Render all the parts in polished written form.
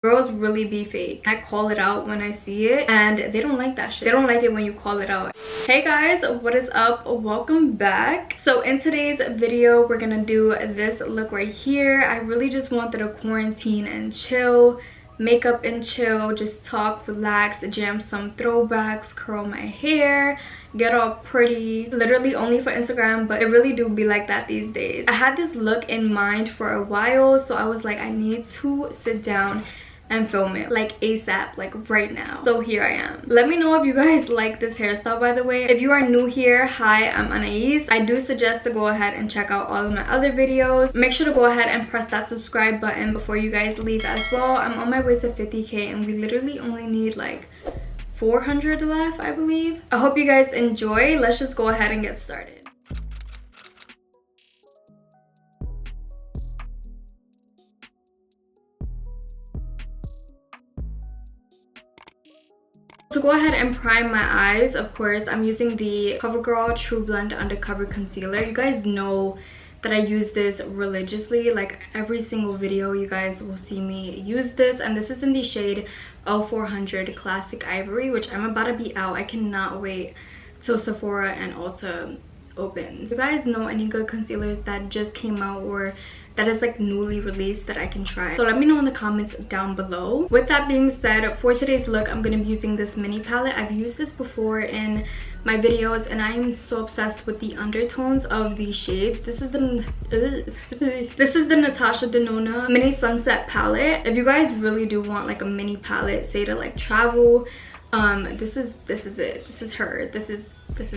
Girls really be fake. I call it out when I see it, and they don't like that shit. They don't like it when you call it out. Hey guys, what is up? Welcome back. So in today's video, we're gonna do this look right here. I really just wanted to quarantine and chill, makeup and chill, just talk, relax, jam some throwbacks, curl my hair, get all pretty, literally only for Instagram, but it really do be like that these days. I had this look in mind for a while, so I was like, I need to sit down and film it like ASAP, like right now. So here I am. Let me know if you guys like this hairstyle, by the way. If you are new here, hi, I'm Muaanais. I do suggest to go ahead and check out all of my other videos. Make sure to go ahead and press that subscribe button before you guys leave as well. I'm on my way to 50K and we literally only need like 400 left, I believe. I hope you guys enjoy. Let's just go ahead and get started. To go ahead and prime my eyes, of course, I'm using the Covergirl TruBlend Undercover Concealer. You guys know that I use this religiously. Like every single video, you guys will see me use this. And this is in the shade L400 Classic Ivory, which I'm about to be out. I cannot wait till Sephora and Ulta opens. If you guys know any good concealers that just came out or that is like newly released that I can try, so let me know in the comments down below. With that being said, for today's look, I'm gonna be using this mini palette. I've used this before in my videos and I am so obsessed with the undertones of these shades. This is the Natasha Denona Mini Sunset palette. If you guys really do want like a mini palette, say to like travel, this is it. This is her. This is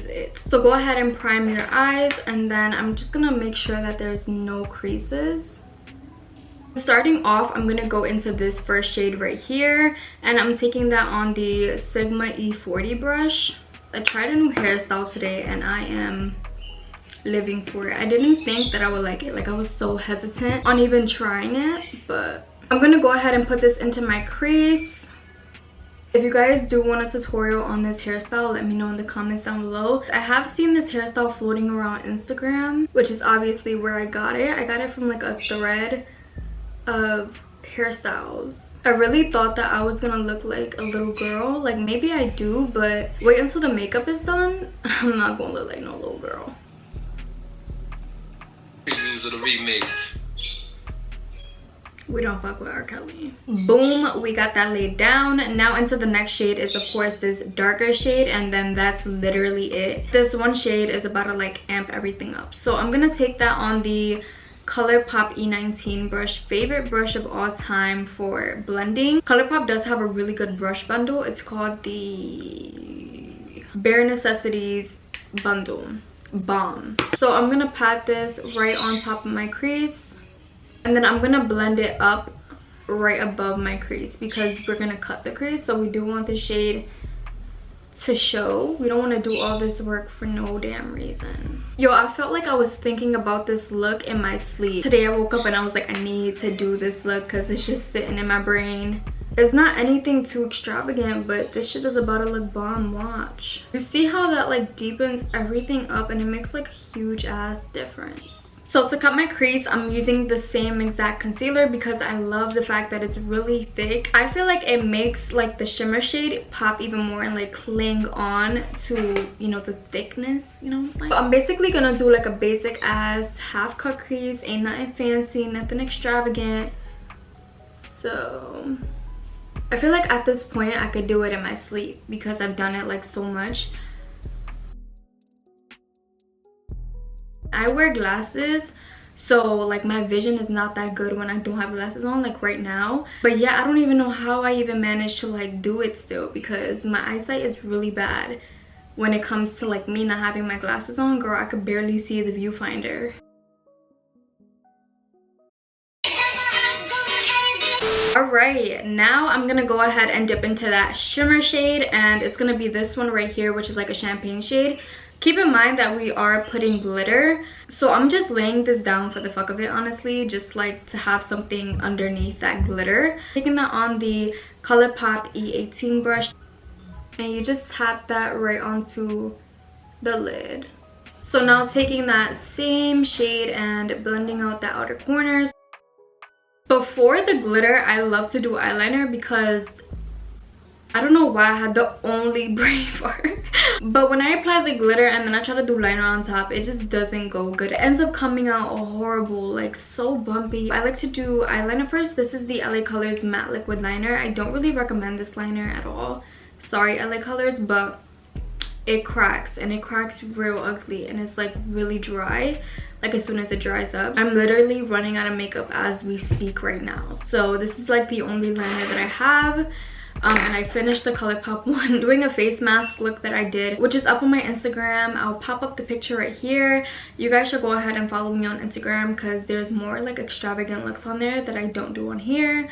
it. So go ahead and prime your eyes, and then I'm just gonna make sure that there's no creases. Starting off, I'm gonna go into this first shade right here, and I'm taking that on the Sigma E40 brush. I tried a new hairstyle today and I am living for it. I didn't think that I would like it. Like, I was so hesitant on even trying it, but I'm gonna go ahead and put this into my crease. If you guys do want a tutorial on this hairstyle, let me know in the comments down below. I have seen this hairstyle floating around Instagram, which is obviously where I got it. I got it from like a thread of hairstyles. I really thought that I was gonna look like a little girl. Like, maybe I do, but wait until the makeup is done. I'm not gonna look like no little girl. Previews of the remix. We don't fuck with R. Kelly. Boom, we got that laid down. Now into the next shade is of course this darker shade, and then that's literally it. This one shade is about to like amp everything up. So I'm gonna take that on the Colourpop E19 brush, favorite brush of all time for blending. Colourpop does have a really good brush bundle. It's called the Bare Necessities bundle. Bomb. So I'm gonna pat this right on top of my crease, and then I'm gonna blend it up right above my crease because we're gonna cut the crease. So we do want the shade to show. We don't want to do all this work for no damn reason. Yo, I felt like I was thinking about this look in my sleep. Today I woke up and I was like, I need to do this look because it's just sitting in my brain. It's not anything too extravagant, but this shit is about to look bomb. Watch. You see how that like deepens everything up and it makes like a huge ass difference. So to cut my crease, I'm using the same exact concealer because I love the fact that it's really thick. I feel like it makes like the shimmer shade pop even more and like cling on to, you know, the thickness, you know. So I'm basically gonna do like a basic ass half cut crease. Ain't nothing fancy, nothing extravagant. So I feel like at this point I could do it in my sleep because I've done it like so much. I wear glasses, so like my vision is not that good when I don't have glasses on, like right now. But yeah, I don't even know how I even managed to like do it still because my eyesight is really bad when it comes to like me not having my glasses on. Girl, I could barely see the viewfinder. Alright, now I'm gonna go ahead and dip into that shimmer shade, and it's gonna be this one right here, which is like a champagne shade. Keep in mind that we are putting glitter, so I'm just laying this down for the fuck of it, honestly, just like to have something underneath that glitter. Taking that on the Colourpop E18 brush, and you just tap that right onto the lid. So now taking that same shade and blending out the outer corners. Before the glitter, I love to do eyeliner because I don't know why I had the only brain fart. But when I apply the glitter and then I try to do liner on top, it just doesn't go good. It ends up coming out horrible, like so bumpy. I like to do eyeliner first. This is the LA Colors matte liquid liner. I don't really recommend this liner at all. Sorry, LA Colors, but it cracks, and it cracks real ugly, and it's like really dry, like as soon as it dries up. I'm literally running out of makeup as we speak right now, so this is like the only liner that I have. And I finished the Colourpop one doing a face mask look that I did, which is up on my Instagram. I'll pop up the picture right here. You guys should go ahead and follow me on Instagram because there's more like extravagant looks on there that I don't do on here.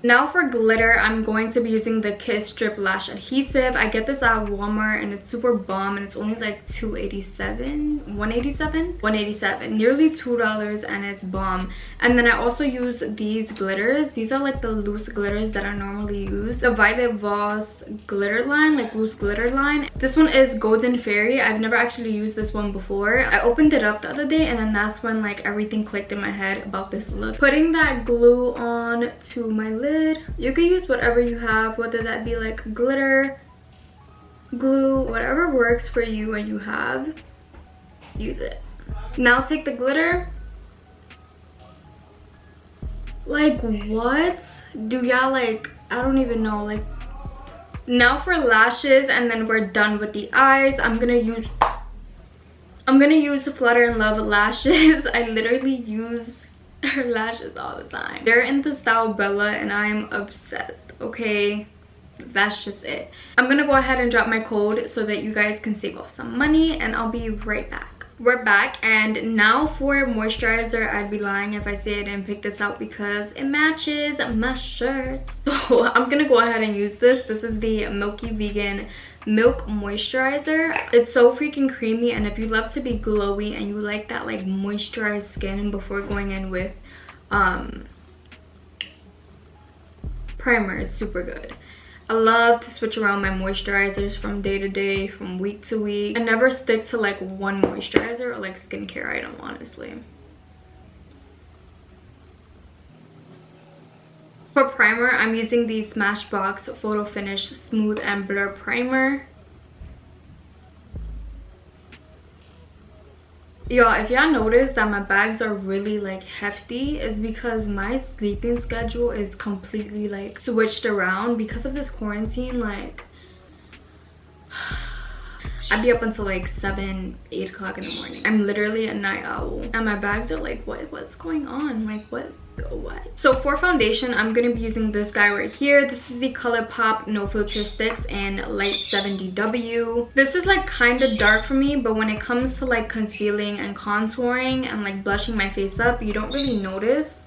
Now for glitter, I'm going to be using the Kiss Strip Lash Adhesive. I get this at Walmart and it's super bomb, and it's only like $187, nearly $2, and it's bomb. And then I also use these glitters. These are like the loose glitters that I normally use. The Violet Voss glitter line, like loose glitter line. This one is Golden Fairy. I've never actually used this one before. I opened it up the other day, and then that's when like everything clicked in my head about this look. Putting that glue on to my lid. You can use whatever you have, whether that be like glitter, glue, whatever works for you and you have, use it. Now take the glitter. Like what? Do y'all like, I don't even know. Like, now for lashes, and then we're done with the eyes. I'm gonna use Flutter Love Lashes. I literally use her lashes all the time. They're in the style Bella, and I'm obsessed. Okay, that's just it. I'm gonna go ahead and drop my code so that you guys can save off some money, and I'll be right back. We're back, and now for moisturizer. I'd be lying if I say I didn't pick this out because it matches my shirt. So I'm gonna go ahead and use this. This is the Milky Vegan Milk Moisturizer. It's so freaking creamy, and if you love to be glowy and you like that like moisturized skin before going in with primer, it's super good. I love to switch around my moisturizers from day to day, from week to week. I never stick to like one moisturizer or like skincare item, honestly. For primer, I'm using the Smashbox Photo Finish Smooth and Blur Primer. Y'all, if y'all notice that my bags are really like hefty, it's because my sleeping schedule is completely like switched around because of this quarantine. Like, I'd be up until like 7, 8 o'clock in the morning. I'm literally a night owl, and my bags are like, what's going on? Like, what? So for foundation, I'm gonna be using this guy right here. This is the Colourpop No Filter Sticks in Light 70W. This is like kind of dark for me, but when it comes to like concealing and contouring and like blushing my face up, you don't really notice.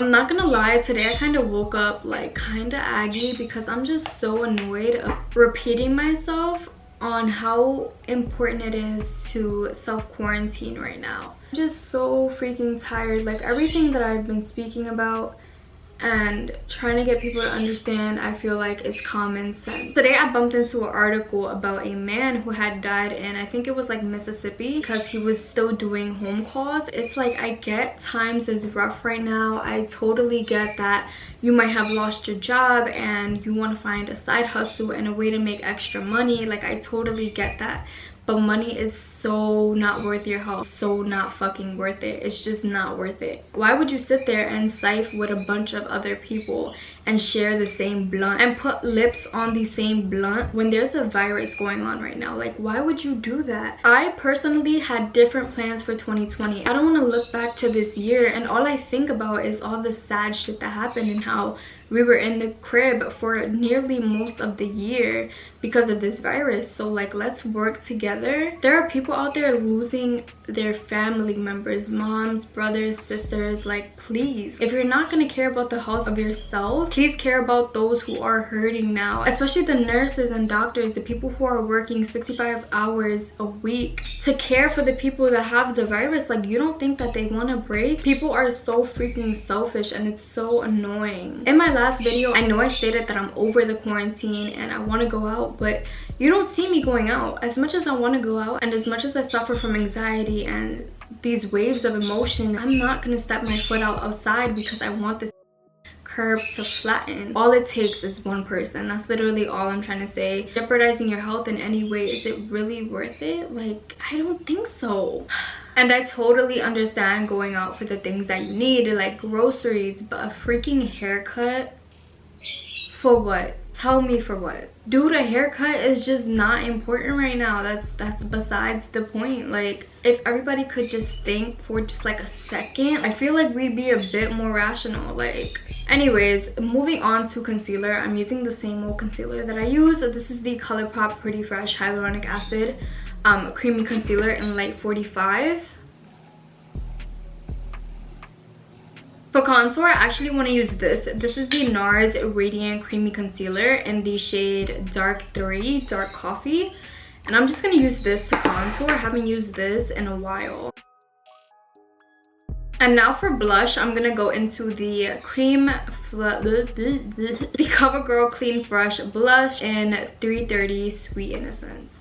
I'm not gonna lie, today I kind of woke up like kind of aggy because I'm just so annoyed of repeating myself on how important it is to self-quarantine right now. I'm just so freaking tired. Like, everything that I've been speaking about and trying to get people to understand, I feel like it's common sense. Today I bumped into an article about a man who had died in, I think it was like Mississippi, because he was still doing home calls. It's like, I get times is rough right now. I totally get that you might have lost your job and you want to find a side hustle and a way to make extra money. Like, I totally get that, but money is so not worth your health, so not fucking worth it. It's just not worth it. Why would you sit there and siph with a bunch of other people and share the same blunt and put lips on the same blunt when there's a virus going on right now? Like, why would you do that? I personally had different plans for 2020. I don't want to look back to this year and all I think about is all the sad shit that happened and how we were in the crib for nearly most of the year because of this virus. So like, let's work together. There are people out there losing their family members, moms, brothers, sisters. Like, please, if you're not going to care about the health of yourself, please care about those who are hurting now, especially the nurses and doctors, the people who are working 65 hours a week to care for the people that have the virus. Like, you don't think that they want to break? People are so freaking selfish and it's so annoying. In my last video, I know I stated that I'm over the quarantine and I want to go out, but you don't see me going out. As much as I want to go out and as much as I suffer from anxiety and these waves of emotion. I'm not gonna step my foot outside because I want this curve to flatten. All it takes is one person. That's literally all I'm trying to say. Jeopardizing your health in any way, is it really worth it? Like, I don't think so. And I totally understand going out for the things that you need, like groceries, but a freaking haircut, for what? Tell me, for what? Dude, a haircut is just not important right now. That's besides the point. Like, if everybody could just think for just like a second, I feel like we'd be a bit more rational. Like, anyways, moving on to concealer. I'm using the same old concealer that I use. This is the Colourpop Pretty Fresh Hyaluronic Acid creamy concealer in light 45. For contour, I actually want to use this. This is the NARS Radiant Creamy Concealer in the shade Dark 3, Dark Coffee. And I'm just going to use this to contour. I haven't used this in a while. And now for blush, I'm going to go into the the CoverGirl Clean Fresh Blush in 330 Sweet Innocence.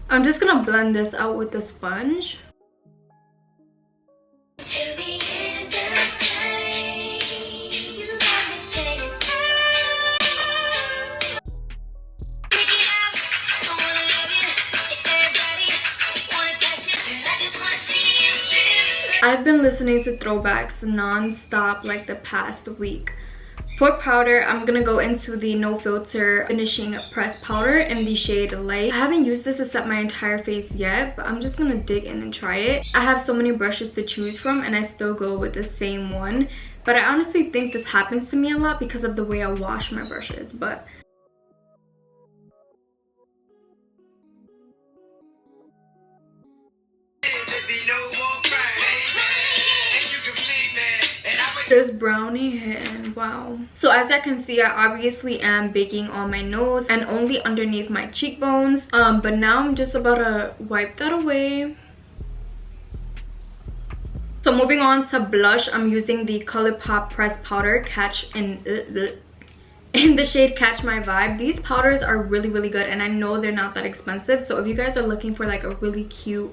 I'm just going to blend this out with the sponge. I've been listening to throwbacks non-stop like the past week. For powder, I'm gonna go into the No Filter Finishing Press Powder in the shade Light. I haven't used this to set my entire face yet, but I'm just gonna dig in and try it. I have so many brushes to choose from and I still go with the same one. But I honestly think this happens to me a lot because of the way I wash my brushes. But this brownie hitting, wow. So as I can see, I obviously am baking on my nose and only underneath my cheekbones, but now I'm just about to wipe that away. So moving on to blush, I'm using the Colourpop Pressed Powder Catch in the shade Catch My Vibe. These powders are really good and I know they're not that expensive, so if you guys are looking for like a really cute,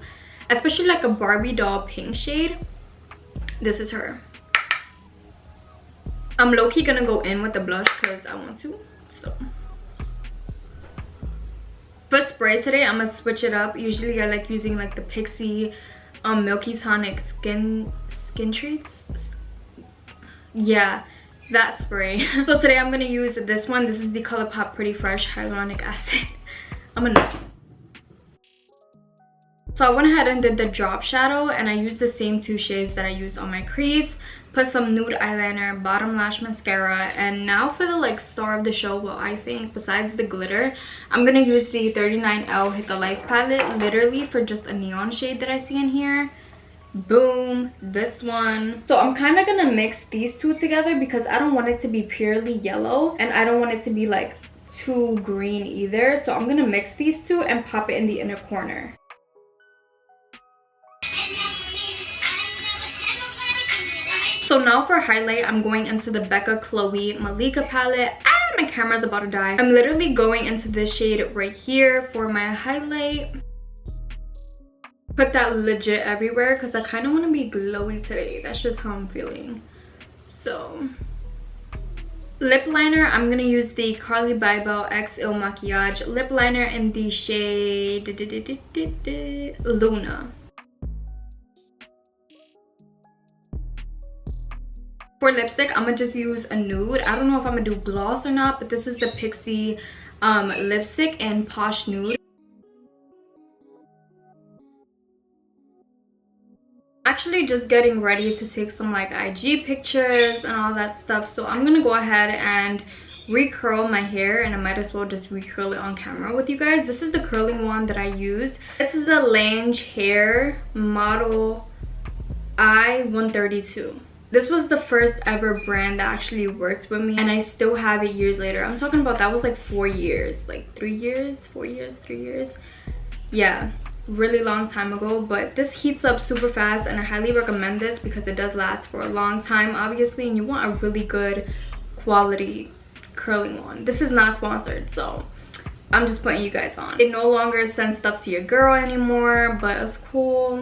especially like a Barbie doll pink shade, this is her. I'm low-key gonna go in with the blush because I want to. So for spray today, I'm gonna switch it up. Usually I like using like the Pixi Milky Tonic skin treats. Yeah, that spray. So today I'm gonna use this one. This is the Colourpop Pretty Fresh Hyaluronic Acid. So I went ahead and did the drop shadow and I used the same two shades that I used on my crease. Put some nude eyeliner, bottom lash mascara, and now for the like star of the show, well, I think besides the glitter, I'm gonna use the 39L Hit the Lights palette, literally for just a neon shade that I see in here. Boom, this one. So I'm kind of gonna mix these two together because I don't want it to be purely yellow and I don't want it to be like too green either. So I'm gonna mix these two and pop it in the inner corner. So now for highlight, I'm going into the Becca Chloe Malika palette. My camera's about to die. I'm literally going into this shade right here for my highlight. Put that legit everywhere because I kind of want to be glowy today. That's just how I'm feeling. So lip liner, I'm going to use the Carli Bybel X Il Maquillage lip liner in the shade Luna. For lipstick, I'm gonna just use a nude. I don't know if I'm gonna do gloss or not, but this is the Pixi lipstick in Posh Nude. Actually just getting ready to take some like IG pictures and all that stuff, so I'm gonna go ahead and recurl my hair, and I might as well just recurl it on camera with you guys. This is the curling wand that I use. It's the Lange Hair model I-132. This was the first ever brand that actually worked with me and I still have it years later. I'm talking about that was like 4 years, like 3 years, 4 years, 3 years. Yeah, really long time ago, but this heats up super fast and I highly recommend this because it does last for a long time, obviously, and you want a really good quality curling wand. This is not sponsored, so I'm just putting you guys on. It no longer sends stuff to your girl anymore, but it's cool.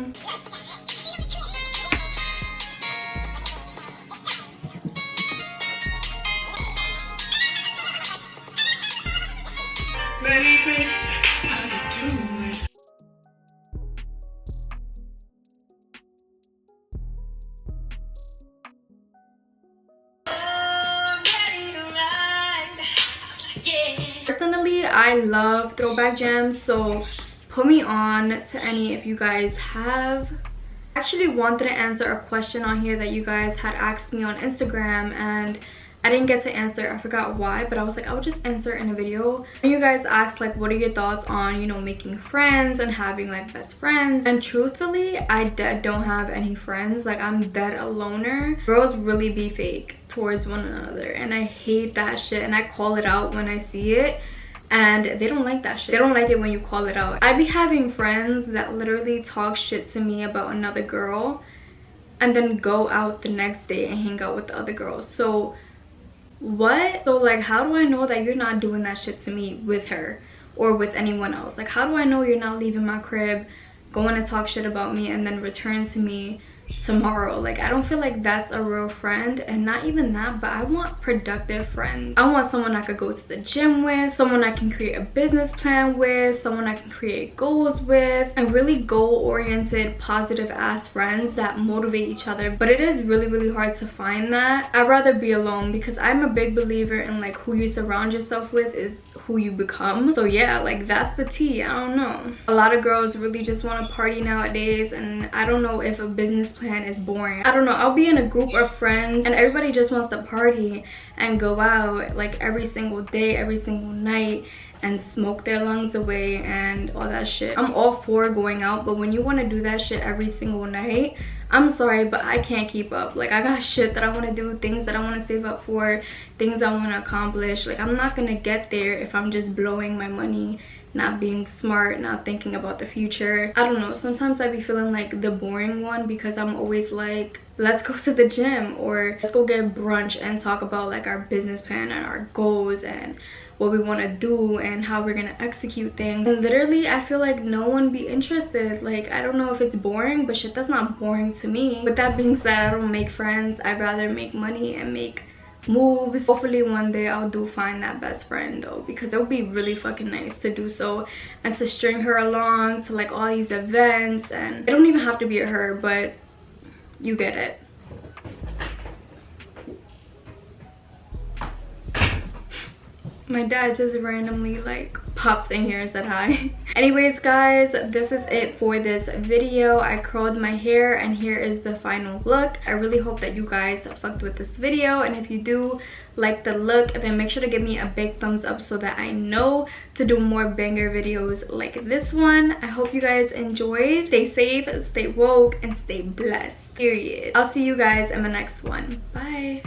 Baby, how you doing? Personally, I love throwback gems, so put me on to any if you guys have. I actually wanted to answer a question on here that you guys had asked me on Instagram, and I didn't get to answer. I forgot why, but I was like, I would just answer in a video. And you guys asked like, what are your thoughts on, you know, making friends and having like best friends? And truthfully, I don't have any friends. Like, I'm dead a loner. Girls really be fake towards one another, and I hate that shit, and I call it out when I see it. And they don't like that shit. They don't like it when you call it out. I be having friends that literally talk shit to me about another girl and then go out the next day and hang out with the other girls. So what? So like, how do I know that you're not doing that shit to me with her or with anyone else? Like, how do I know you're not leaving my crib, going to talk shit about me, and then return to me tomorrow? Like, I don't feel like that's a real friend. And not even that, but I want productive friends. I want someone I could go to the gym with, someone I can create a business plan with, someone I can create goals with, and really goal-oriented, positive ass friends that motivate each other. But it is really hard to find that. I'd rather be alone, because I'm a big believer in like, who you surround yourself with is who you become. So yeah, like, that's the tea. I don't know. A lot of girls really just want to party nowadays, and I don't know if a business plan is boring. I don't know. I'll be in a group of friends and everybody just wants to party and go out like every single day, every single night, and smoke their lungs away and all that shit. I'm all for going out, but when you want to do that shit every single night, I'm sorry, but I can't keep up. Like, I got shit that I want to do, things that I want to save up for, things I want to accomplish. Like, I'm not gonna get there if I'm just blowing my money, not being smart, not thinking about the future. I don't know, sometimes I be feeling like the boring one, because I'm always like, let's go to the gym, or let's go get brunch and talk about like our business plan and our goals and what we want to do and how we're gonna execute things. And literally, I feel like no one be interested. Like, I don't know if it's boring, but shit, that's not boring to me. With that being said, I don't make friends. I'd rather make money and make moves. Hopefully one day I'll do find that best friend though, because it would be really fucking nice to do so and to string her along to like all these events. And it don't even have to be her, but you get it. My dad just randomly like popped in here and said hi. Anyways guys, this is it for this video. I curled my hair and here is the final look. I really hope that you guys fucked with this video, and if you do like the look, then make sure to give me a big thumbs up so that I know to do more banger videos like this one. I hope you guys enjoyed. Stay safe, stay woke, and stay blessed. Period. I'll see you guys in the next one. Bye.